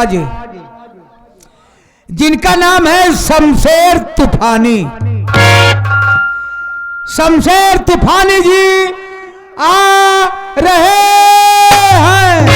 महाराज जिनका नाम है शमशेर तूफानी। शमशेर तूफानी जी आ रहे हैं।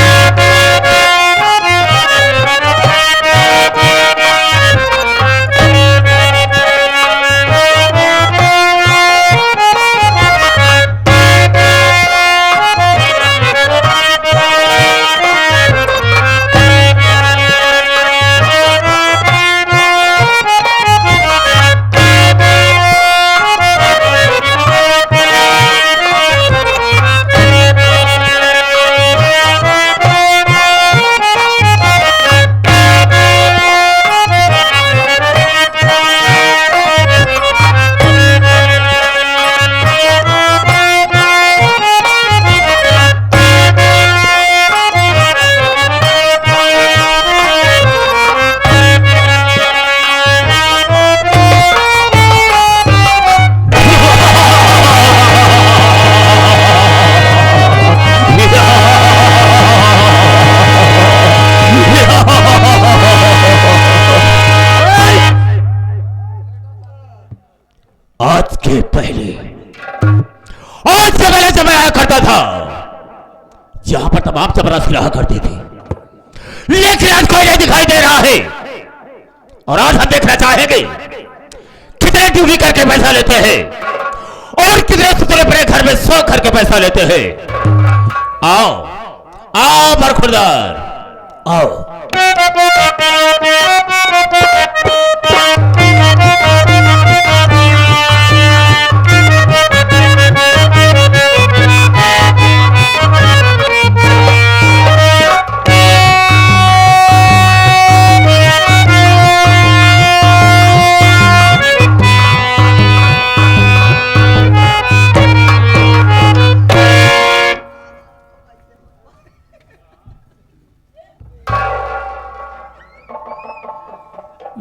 जब मैं आया करता था यहां पर तमाम चपरासी रहा करते थे, लेकिन आज कोई नहीं दिखाई दे रहा है। और आज हम देखना चाहेंगे कितने ड्यूटी करके पैसा लेते हैं और कितने सुतले पड़े घर में सो करके पैसा लेते हैं। आओ आओ बरखुरदार आओ।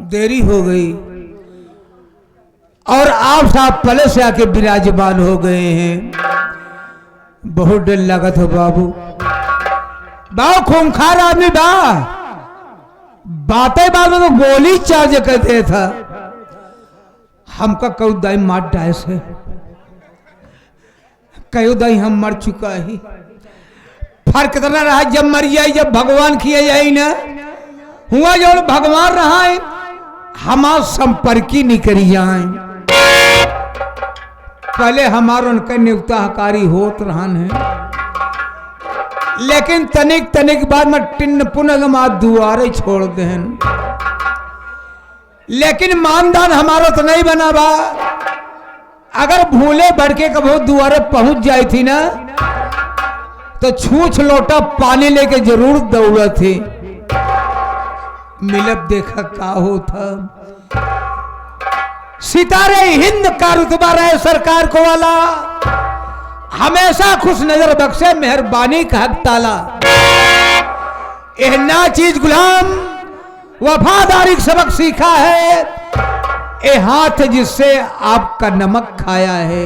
देरी हो गई और आप साहब पहले से आके विराजमान हो गए हैं। बहुत डर लगत हो बाबू। बाबू खूंखार आदमी बा, बातें बात में तो गोली चार्ज करते था। हमका कऊ दाई मार डाय से कई दाई हम मर चुका ही। फर्क इतना रहा जब मर जाए जब भगवान किया जाए ना हुआ जो भगवान रहा है हमार संपर्की नहीं करी जाए। पहले हमार उनका नियुक्ताकारी होत रहन है, लेकिन तनिक तनिक बाद में टिन्न पुनः दुआरे छोड़ देन। लेकिन मानदान हमारा तो नहीं बना बा। अगर भूले भड़के कभी दुआरे पहुंच जाई थी ना तो छूछ लोटा पानी लेके जरूर दौड़ा थी। मिलब देखा का होता। सितारे हिंद का रुतबा रहे सरकार को वाला, हमेशा खुश नजर बख्शे मेहरबानी का हक ताला। यह ना चीज गुलाम वफादारी सबक सीखा है, ये हाथ जिससे आपका नमक खाया है।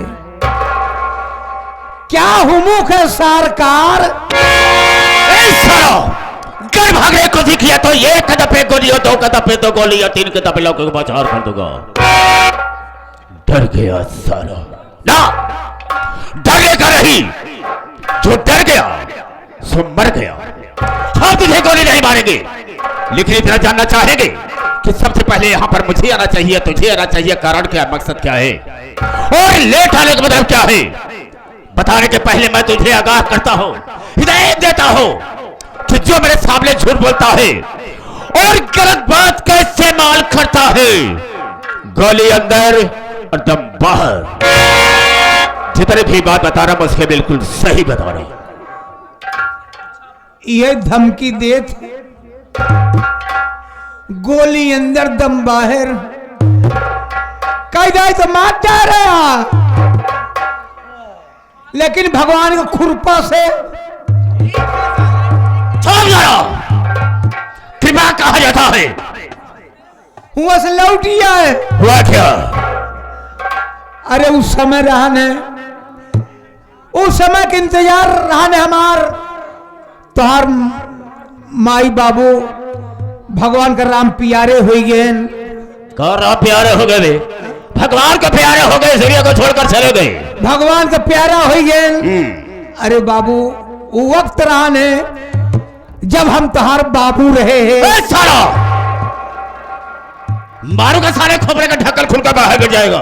क्या हुमुख है सरकार घर भागने को दिखिया तो एक कदपे गोली और दो कदपे तो गोली और तीन कदपे लोगों को बचार कर दूंगा। डर गया साला ना, डरने का नहीं, जो डर गया सो मर गया। हम तुझे गोली नहीं मारेंगे, लेकिन इतना जानना चाहेंगे कि सबसे पहले यहाँ पर मुझे आना चाहिए तुझे आना चाहिए, कारण क्या, मकसद क्या है और लेट आने का मतलब क्या है। बताने के पहले मैं तुझे आगाह करता हूँ, हिदायत देता हूँ कि जो मेरे सामने झूठ बोलता है और गलत बात का इस्तेमाल करता है, गोली अंदर और दम बाहर। जितने भी बात बता रहा मुझे बिल्कुल सही बता रहा। ये धमकी दे थे, गोली अंदर दम बाहर, कई जाए तो मार जा रहा। लेकिन भगवान को खुरपा से कृपा कहा जाता है, हुआ से लौटिया है। हुआ क्या? अरे उस समय रहने, उस समय के इंतजार रहने हमार तोहार माई बाबू भगवान का राम प्यारे हो गए। राम प्यारे हो गए, भगवान के प्यारे हो गए, सूर्य को छोड़कर चले गए, भगवान का प्यारा हो गए। अरे बाबू वो वक्त रहा ने जब हम तहार बाबू रहे हैं। सारा मारूंगा, सारे खोपड़े का ढक्कन खुलकर बाहर गिर जाएगा।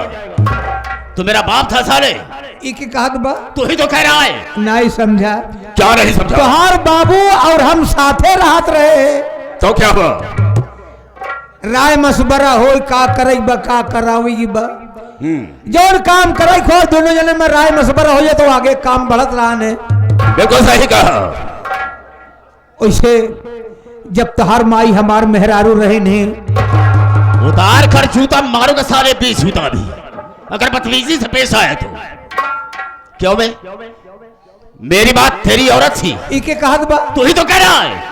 तू मेरा बाप था साले, एक कहत बा तू ही तो कह रहा है। नहीं समझा? क्या नहीं समझा? तोहार बाबू और हम साथे रहत रहे तो क्या हुआ? राय मशवरा हो का करे बा का करावी बा जौन काम करे खो दोनों जने में राय मशवरा हो जाए तो आगे काम बढ़त रहा ने। बिल्कुल सही कहा। वैसे जब तहार माई हमार मेहरारू रहे नहीं, उतार कर जूता मारूंगा सारे 20 जूता भी, अगर बदतमीजी से पेश आया तो। क्यों बे? मेरी बात तेरी औरत थी, इके कहत बा तू ही तो कह रहा है।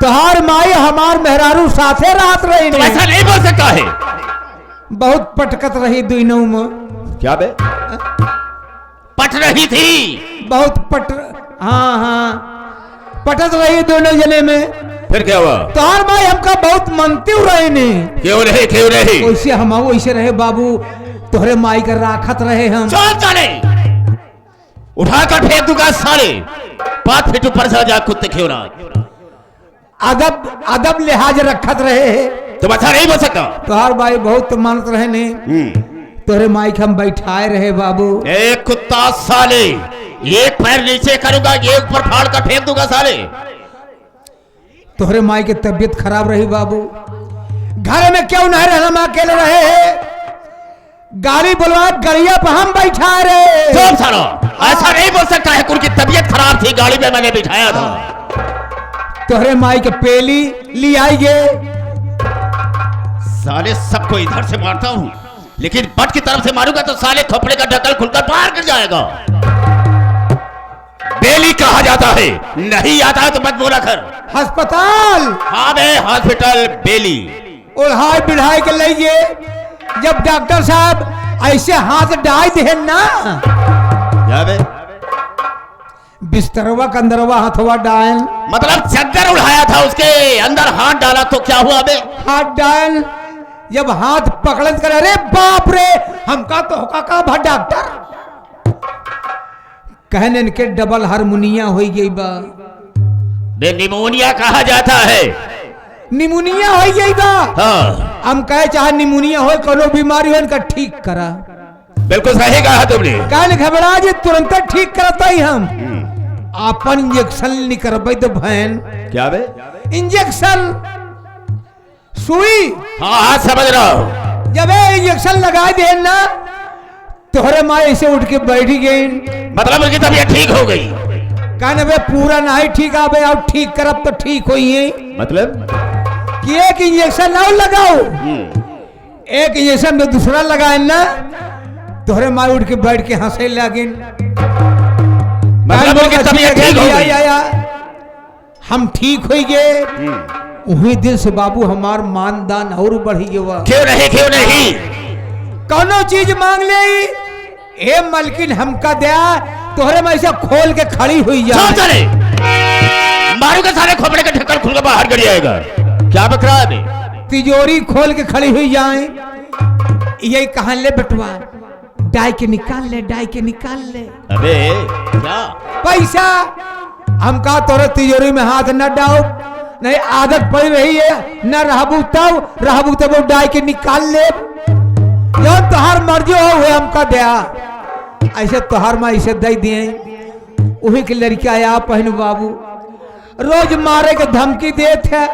तहार माई हमार मेहरारू साथे रात रही तो ऐसा नहीं बोल सकता है। बहुत पटकत रही दोनों में। क्या बे? पट रही थी बहुत हाँ हाँ पटत रही दोनों जने में। फिर क्या हुआ? तहार माई हमका बहुत मनती रहे नहीं। क्यों नहीं, क्यों नहीं? वैसे हम वैसे रहे बाबू, तोहरे माई का राखत रहे हम। चल चले, उठाकर फेंक दूंगा साले, 5 फीट ऊपर से जा कुत्ते क्यों ना। अदब अदब लिहाज रखत रहे है। तुम अच्छा नहीं बोल सकता। तोहार माई बहुत मानत रहे नहीं। तोहरे माई के हम बैठाए रहे बाबू। एक कुत्ता साले, एक पैर नीचे करूंगा, एक ऊपर फाड़ कर फेंक दूंगा साले। तोहरे माई की तबीयत खराब रही बाबू, घर में क्यों नहीं रहना, हम अकेले रहे हैं। गाड़ी बुलवा गड़िया पर हम बैठा रहे। चुप सालो, ऐसा नहीं बोल सकता है। उनकी तबीयत खराब थी, गाड़ी में मैंने बिठाया था। तोहरे माई के पेली ली आई गे। साले सबको इधर से मारता हूँ, लेकिन बट की तरफ से मारूंगा तो साले खोपड़े का ढक्कन खुलकर बाहर गिर जाएगा। बेली कहा जाता है, नहीं आता है तो मत बोला कर। अस्पताल? हाँ बे, हॉस्पिटल बेली। उल्हाई बिढ़ाई के ले गए। जब डॉक्टर साहब ऐसे हाथ डाल दे ना, क्या बे? बिस्तरवा कंदरवा हाथवा डाल, मतलब चद्दर उड़ाया था, उसके अंदर हाथ डाला तो क्या हुआ बे? हाथ डाल जब हाथ पकड़त कर, अरे बाप रे, हमका तो होका का भा डॉक्टर कहने इनके डबल हारमोनिया हो गई बा। बे निमोनिया कहा जाता है। निमोनिया हो गई बा। हाँ। हम कहे चाहे निमोनिया हो, कोनो बीमारी हो, इनका ठीक करा। बिल्कुल सही कहा तुमने। कान घबरा जे तुरंत ठीक करता ही हम। अपन इंजेक्शन निकलबे तो बहन। क्या बे? इंजेक्शन सुई। हाँ हाँ समझ रहा हूँ। जब इंजेक्शन लगा दे ना, तोहरे माँ ऐसे उठ के बैठ गई। मतलब उनकी तबीयत ठीक हो गई? कहने बे पूरा नहीं ठीक आबे, और ठीक करब तो ठीक होई है। मतलब कि एक इंजेक्शन ना लगाओ, एक इंजेक्शन में दूसरा लगाए ना, तोहरे माँ उठ के बैठ के हंसे लगिन। मतलब उनकी तबीयत ठीक हो गई। हम ठीक हो गए। वही दिन से बाबू हमार मानदान और बढ़ी गया। क्यों नहीं, क्यों नहीं? कौनो चीज मांग ले, ए मलकिन हमका दया, तोहरे में ऐसा खोल के खड़ी हुई जाए। मारूंगा सारे खोपड़े का ढक्कन खुल के बाहर गिर जाएगा। क्या बक रहा है? तिजोरी खोल के खड़ी हुई जाए। यही कहा ले बटवा, डाई के निकाल ले, डाई के निकाल ले। अबे क्या पैसा? हम कहा तोरे तिजोरी में हाथ न डाओ, नहीं आदत पड़ी रही है, न रहबू तब डाई के निकाल ले। जो तोहार मर्जी हो हुए हमका दया। ऐसे तोहार माँ ऐसे दे दिए। वही के लड़का आया पहन बाबू, रोज मारे के धमकी देते है।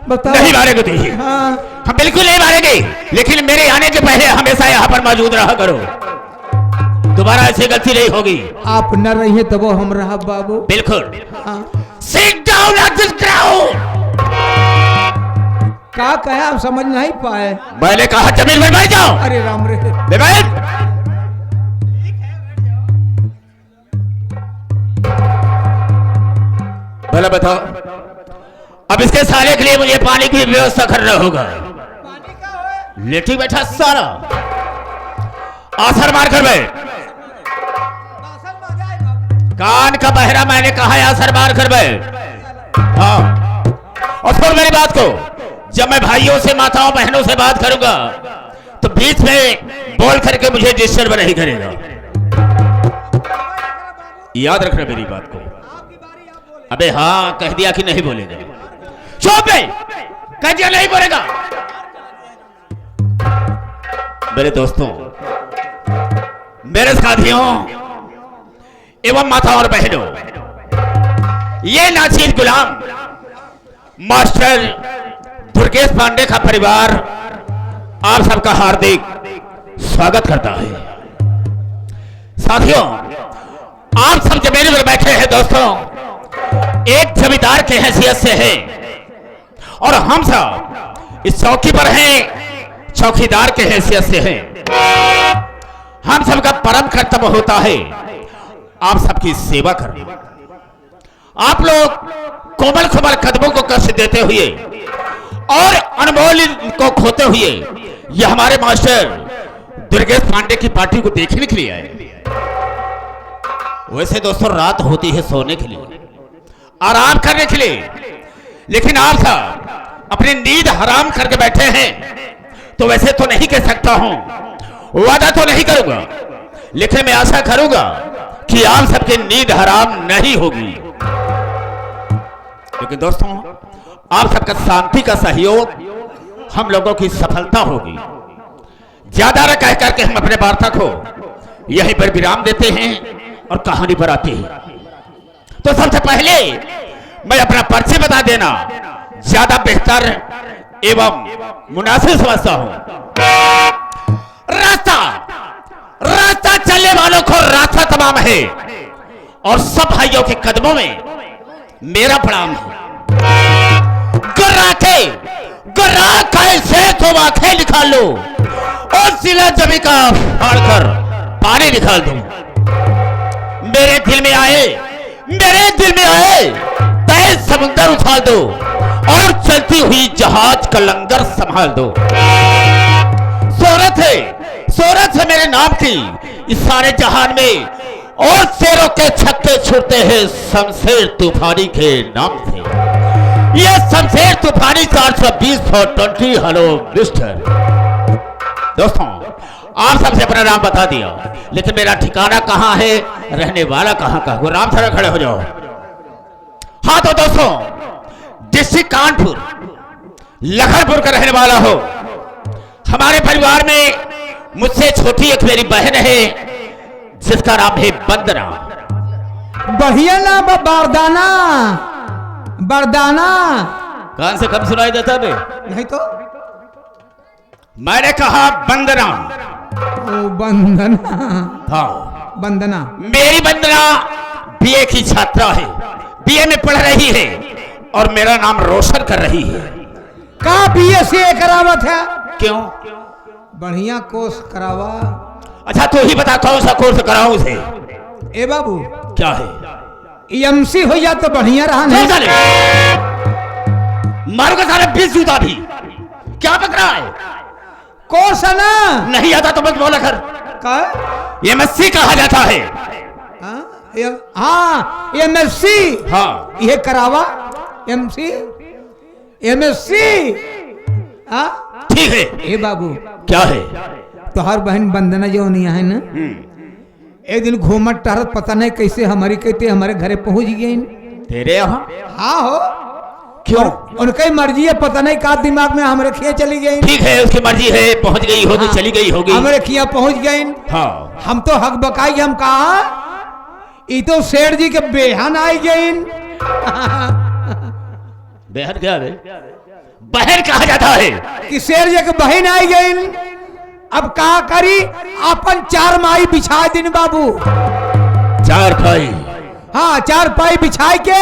बताओ। नहीं मारेंगे तुझे। हाँ। हम बिल्कुल नहीं मारेंगे, लेकिन मेरे आने के पहले हमेशा यहाँ पर मौजूद रहा करो। दोबारा ऐसी गलती नहीं होगी। आप न रहिए तब हम रहा बाबू। बिल्कुल। हाँ। Sit down at this ground। क्या कहा आप समझ नहीं पाए? मैंने कहा जमीन में बैठ जाओ। अरे राम रे। बैठ। भला बताओ, अब इसके साले के लिए मुझे पानी की व्यवस्था करना होगा। लेटी बैठा सारा, आसर मार कर बैठ। कान का बहरा मैंने कहा है, आसर मार कर बैठ। हाँ छोड़ मेरी बात को। जब मैं भाइयों से, माताओं, बहनों से बात करूंगा तो बीच में बोल करके मुझे डिस्टर्ब नहीं करेगा। याद रखना मेरी बात को। अबे हाँ कह दिया कि नहीं बोलेगा? चुप है, कह दिया नहीं बोलेगा। मेरे दोस्तों, मेरे साथियों एवं माता और बहनों, ये नाचीज गुलाम मास्टर दुर्गेश पांडे का परिवार आप सबका हार्दिक स्वागत करता है। साथियों, आप सब जमीन पर बैठे हैं दोस्तों, एक जमींदार के हैसियत से है और हम सब इस चौकी पर हैं चौकीदार के हैसियत से हैं। हम सबका परम कर्तव्य होता है आप सबकी सेवा करना। आप लोग कोमल कोमल कदमों को कष्ट देते हुए और अनमोल को खोते हुए ये हमारे मास्टर दुर्गेश पांडे की पार्टी को देखने के लिए आए। वैसे दोस्तों रात होती है सोने के लिए, आराम करने के लिए, लेकिन आप सब अपनी नींद हराम करके बैठे हैं। तो वैसे तो नहीं कह सकता हूं, वादा तो नहीं करूंगा, लेकिन मैं आशा करूंगा कि आप सबकी नींद हराम नहीं होगी। लेकिन दोस्तों, आप सबका शांति का सहयोग हम लोगों की सफलता होगी। ज्यादा न कह करके हम अपने वार्ता को यहीं पर विराम देते हैं और कहानी पर आते हैं। तो सबसे पहले मैं अपना परिचय बता देना ज्यादा बेहतर एवं मुनासिब समझता हूं। रास्ता रास्ता चलने वालों को रास्ता तमाम है और सब भाइयों के कदमों में मेरा प्रणाम है। गुर्रा से तो आंखें निकाल लो और सिला जमी का फाड़कर पानी निकाल दो। मेरे दिल में आए तय समुंदर उछाल दो और चलती हुई जहाज का लंगर संभाल दो। शोहरत है मेरे नाम की इस सारे जहान में और शेरों के छक्के छुड़ते हैं शमशेर तूफानी के नाम से। ये शमशेर तूफानी 420 हेलो मिस्टर। दोस्तों, आप सबसे अपना नाम बता दिया, लेकिन मेरा ठिकाना कहां है, रहने वाला कहां का? राम सर खड़े हो जाओ। हाँ तो दोस्तों, डिस्ट्रिक्ट कानपुर लखनपुर का रहने वाला हो। हमारे परिवार में मुझसे छोटी एक मेरी बहन है जिसका नाम है बंदना। बढ़िया नाम है बरदाना। बरदाना कान से कम सुनाई देता बे? नहीं तो मैंने कहा बंदना। ओ बंदना। हाँ बंदना। मेरी बंदना बीए की छात्रा है, बीए में पढ़ रही है और मेरा नाम रोशन कर रही है। का बीए से करावत है? क्यों? बढ़िया कोर्स करावा। अच्छा तू ही बता कौन सा कोर्स कराऊं उसे? ए बाबू क्या है? एमसी हो जा तो बढ़िया रहा नहीं। मारूंगा सारे 20 जूता भी। क्या पकड़ा है? कोर्स है ना? नहीं आता तो मत बोला कर। का? एमएससी कहा जाता है। हाँ एमएससी। हाँ ये करावा एमसी एमएससी। हाँ ठीक है। ए बाबू क्या है? तो हर बहन बंदना जो नहीं है ना, एक दिन घूमत टहरत पता नहीं कैसे हमारी कहते हमारे घरे पहुंच गई। तेरे यहाँ? हाँ हो। क्यों? उनकी मर्जी है, पता नहीं का दिमाग में हमारे खिया चली गई। ठीक है, उसकी मर्जी है, पहुंच गई होगी। हाँ, चली गई होगी। हमारे खिया पहुंच गई। हाँ हम तो हक बकाई, हम कहा ये तो शेर जी के बेहन आई गई। बेहन क्या है? बहन कहा जाता है कि शेर जी के बहन आई गई। अब का करी, अपन 4 माई बिछा दिन बाबू। 4 पाई? हाँ 4 पाई बिछाई के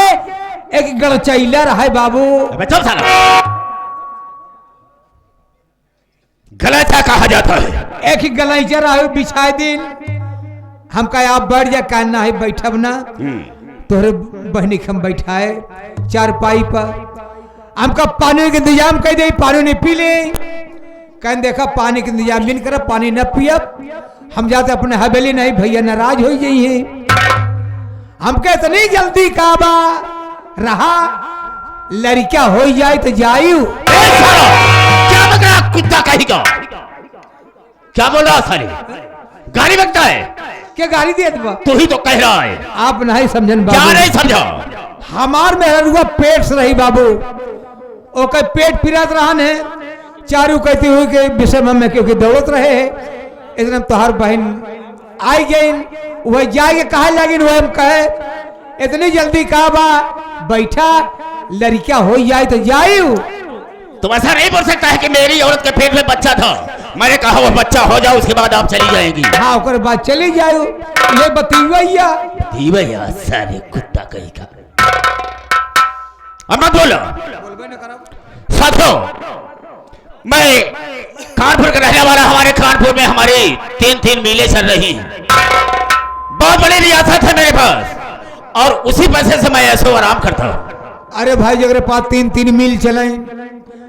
एक गड़चैला रहा है बाबू। गलैचा कहा जाता है। एक ही गलैचा रहा बिछाई दिन। हम कहा आप बैठ जा, कहना है बैठब ना। तोहरे बहनी के हम बैठाए 4 पाई पर। हमका पानी के इंतजाम कर दे, पानी नहीं पी ले। कह देखा पानी के इंतजाम नहीं कर, पानी न पियब हम जाते अपने हवेली। नहीं भैया नाराज हो जाइए। हम कहते नहीं जल्दी काबा रहा लड़का हो जाए तो जायू। क्या बक रहा कुत्ता कहेगा? क्या बोल रहा साले? गाड़ी बकता है? क्या गाड़ी दे दबा? तू ही तो कह रहा है। आप नहीं समझन क्या बाबू। नहीं समझा? हमार मेहरुआ पेट से रही बाबू, ओकर पेट पिरात रहन है, चारू कहती हुई के विषय में क्योंकि दौड़त रहे है। इतना तोहार बहन आई गई, वह जाके कहा लगी, वह हम कहे इतनी जल्दी कहा बा, बैठा लड़का हो जाए तो जायू। तुम ऐसा नहीं बोल सकता है कि मेरी औरत के पेट में बच्चा था, मैंने कहा वो बच्चा हो जाओ उसके बाद आप चली जाएंगी। हाँ ओकर बाद चली जायू, ये बतीवैया। दीवैया सारे कुत्ता कहेगा। अब मत बोलो। साथियों, मैं कानपुर का रहने वाला, हमारे कानपुर में हमारी 3-3 मीलें चल रही हैं। बहुत बड़ी रियासत है मेरे पास और उसी पैसे से मैं ऐसो आराम करता हूँ। अरे भाई जगरे पास 3-3 मील चले,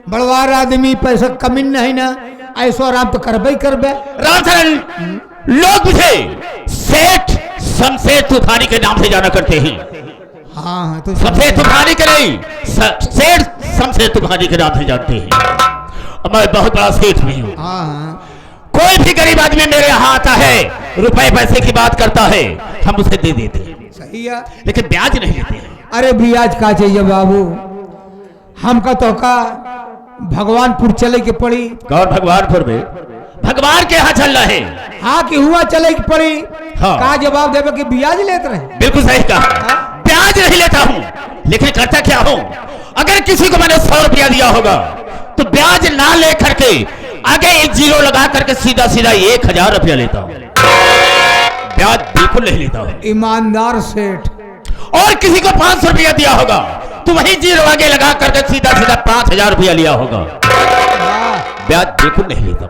बड़वार आदमी पैसा कमी नहीं ना, ऐसो आराम तो करबे ही करबे। रामचरण, लोग मुझे सेठ शमशेर तूफानी के नाम से जाना करते हैं। हाँ तो शमशेर तूफानी के नहीं, सेठ शमशेर तूफानी के नाम से जानते हैं। और मैं बहुत बड़ा सेठ भी हूँ। हाँ कोई भी गरीब आदमी मेरे यहाँ आता है, रुपए पैसे की बात करता है, हम उसे दे देते हैं, सही है। लेकिन ब्याज नहीं लेते हैं। अरे ब्याज का चाहिए बाबू, हमका तो का भगवानपुर चले के पड़ी। कौन भगवानपुर में? भगवान के यहाँ चल रहे। हाँ कि हुआ चले की पड़ी। हाँ। का जवाब देवे कि ब्याज लेते रहे? बिल्कुल सही कहा। ब्याज नहीं लेता हूँ, लेकिन करता क्या हूँ, अगर किसी को मैंने 100 रुपया दिया होगा तो ब्याज ना ले करके आगे एक जीरो लगा करके सीधा सीधा 1000 रुपया लेता हूँ। ब्याज बिल्कुल नहीं लेता हूँ। ईमानदार सेठ। और किसी को 500 रुपया दिया होगा तो वही जीरो आगे लगा करके सीधा सीधा 5000 रुपया लिया होगा। ब्याज बिल्कुल नहीं लेता।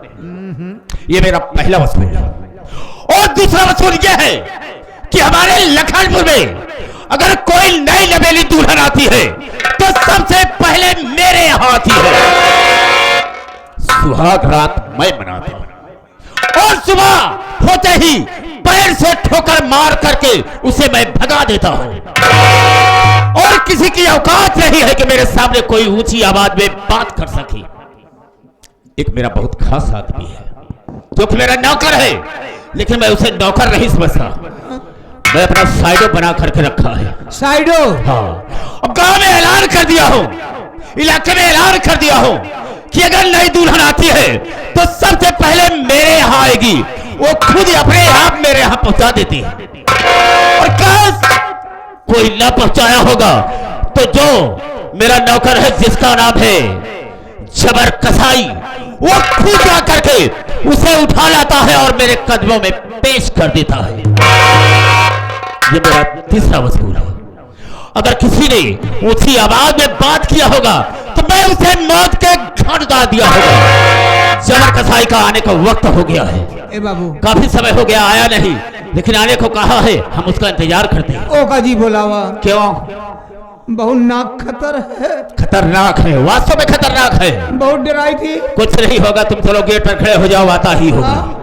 ये मेरा पहला वसूल है। और दूसरा वसूल यह है कि हमारे लखनपुर में अगर कोई नई नवेली दुल्हन आती है तो सबसे पहले मेरे यहाँ आती है। सुहाग रात मैं मनाता हूँ और सुबह होते ही पैर से ठोकर मार करके उसे मैं भगा देता हूँ। और किसी की औकात नहीं है कि मेरे सामने कोई ऊंची आवाज में बात कर सके। एक मेरा बहुत खास आदमी है जो कि मेरा नौकर है, लेकिन मैं उसे नौकर नहीं समझता। मैं अपना साइडो बना करके रखा है। साइडो? हाँ। और गांव में ऐलान कर दिया हूं, इलाके में ऐलान कर दिया हूं कि अगर नई दुल्हन आती है तो सबसे पहले मेरे यहाँ आएगी। वो खुद अपने आप मेरे यहाँ पहुंचा देती है। और काश कोई न पहुंचाया होगा तो जो मेरा नौकर है जिसका नाम है जबर कसाई, वो खुद जा करके उसे उठा लाता है और मेरे कदमों में पेश कर देता है। ये मेरा तीसरा वसूल है। अगर किसी ने ऊंची आवाज में बात किया होगा तो मैं उसे मौत के घाट उतार दिया होगा। जबर कसाई का आने का वक्त हो गया है। ए बाबू काफी समय हो गया, आया नहीं, लेकिन आने को कहा है, हम उसका इंतजार करते हैं। ओ का जी बोलावा। क्यों? बहुत नाक खतर है। खतरनाक है, वास्तव में खतरनाक है। बहुत डराई थी। कुछ नहीं होगा, तुम चलो गेट पर खड़े हो जाओ, आता ही होगा।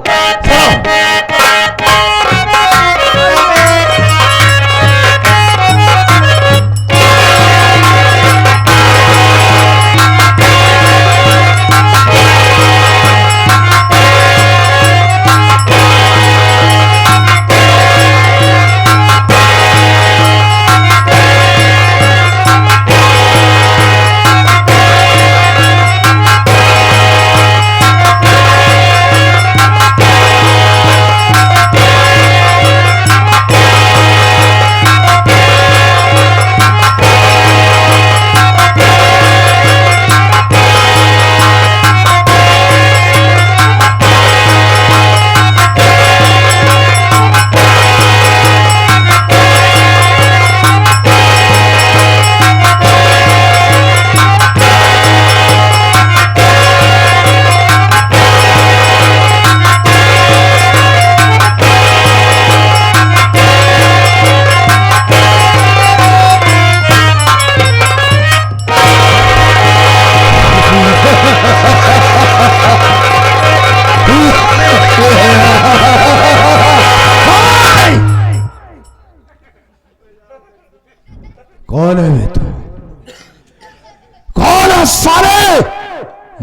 साले,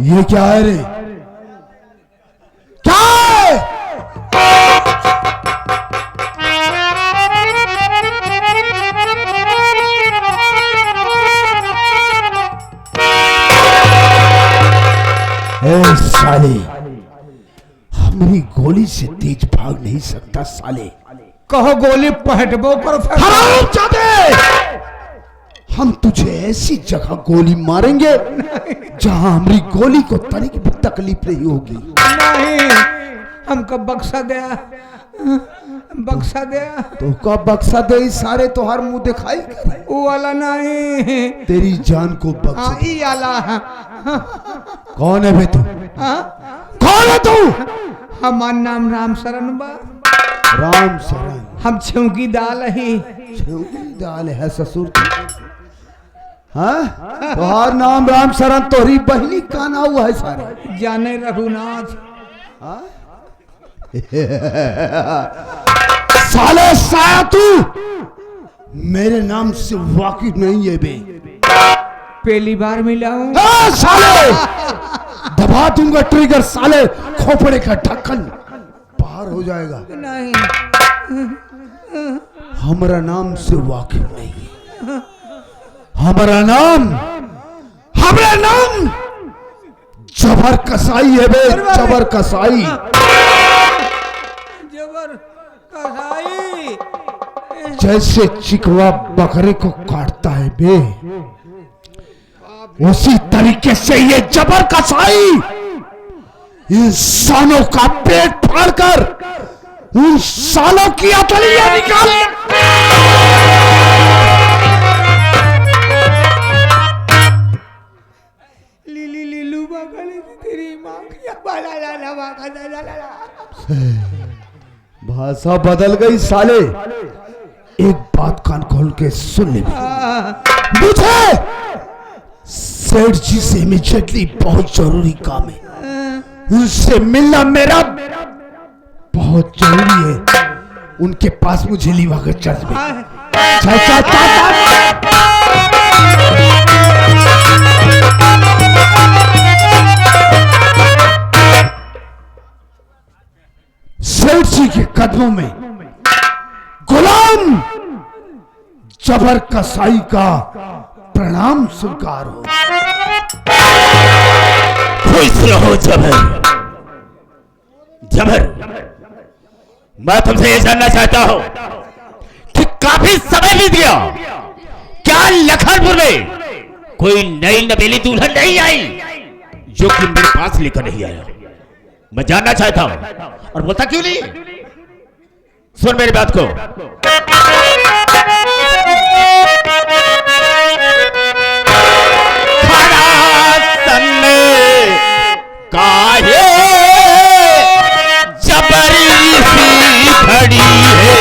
ये क्या है रे? क्या है? ए साले, हमारी गोली से तेज भाग नहीं सकता साले। कहो गोली पहटबो करो फिर। हरामजादे! हम तुझे ऐसी जगह गोली मारेंगे जहां हमारी गोली को तनिक भी तकलीफ नहीं होगी। नहीं, हमको बक्सा दया, बक्सा दया। तो का बक्सा दे सारे तो हर मुंह दिखाई करे। वो वाला नहीं, तेरी जान को बक्सा दे। ई वाला। कौन है बे तू? कौन है तू? हमार नाम राम शरण बा। राम शरण? हम छौकी दाल ही। छौकी दाल है ससुर की? हाँ, तुम्हार नाम राम शरण, तोहरी बहनी का नाम हुआ है सारे। जाने रघुनाथ। साले साया तू मेरे नाम से वाकिफ नहीं है बे। पहली बार मिला हूँ। साले दबा दूंगा ट्रिगर, साले खोपड़े का ढक्कन बाहर हो जाएगा। नहीं, हमारा नाम से वाकिफ नहीं है। हमारा नाम जबर कसाई है बे, जबर कसाई। जबर कसाई जैसे चिकवा बकरे को काटता है बे, उसी तरीके से ये जबर कसाई इंसानों का पेट फाड़कर उन सालों की अतलियां निकाल। लीली लीलू बागले तेरी मां की बाला ला ला बागा ला ला ला। भाषा बदल गई साले। एक बात कान खोल के सुन ले, मुझे सेठ जी से इमीडिएटली बहुत जरूरी काम है। उनसे मिलना मेरा बहुत जरूरी है। उनके पास मुझे लीवा के चल चल चल चल। सेठ जी के कदमों में गुलाम जबर कसाई का प्रणाम स्वीकार हो। खुश रहो जबर। जबर, मैं तुमसे ये जानना चाहता हूं कि काफी समय बीत गया, क्या लखनपुर में कोई नई नवेली दुल्हन नहीं आई जो कि मेरे पास लेकर नहीं आया? मैं जानना चाहता हूं। और बोलता क्यों नहीं? सुन मेरी बात को। खड़ा तन्ने काहे जबरी सी खड़ी है।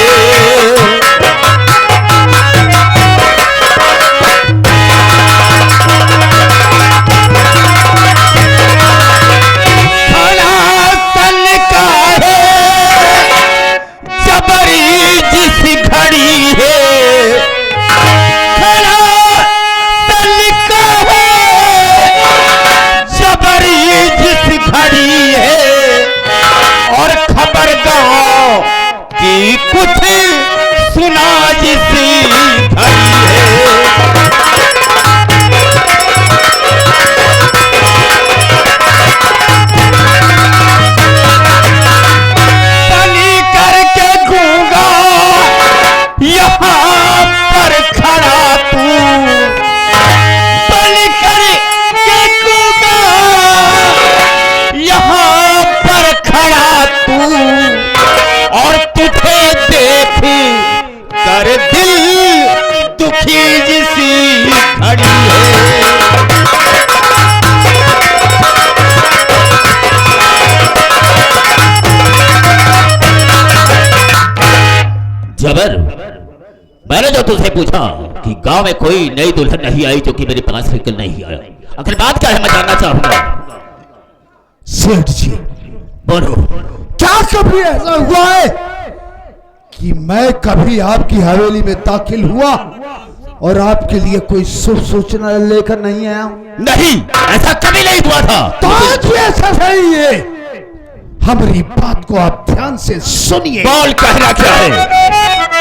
कुछ सुना जिसी घड़ी है। बनी करके गूंगा यहाँ पर खड़ा तू, बनी करके गूंगा यहाँ पर खड़ा तू, और तुझे देख कर दिल दुखी जिसी खड़ी है। जबर, मैंने जो तुझसे पूछा कि गांव में कोई नई दुल्हन नहीं आई जो कि मेरे पास लेकर नहीं आया, आखिर बात क्या है मैं जानना चाहूंगा। सेठ जी बोलो, क्या कभी ऐसा हुआ है कि मैं कभी आपकी हवेली में दाखिल हुआ और आपके लिए कोई शुभ सूचना लेकर नहीं आया हूं। नहीं, ऐसा कभी नहीं हुआ था। तो आज भी ऐसा नहीं है। हमारी बात को आप ध्यान से सुनिए। बोल, कहना क्या है?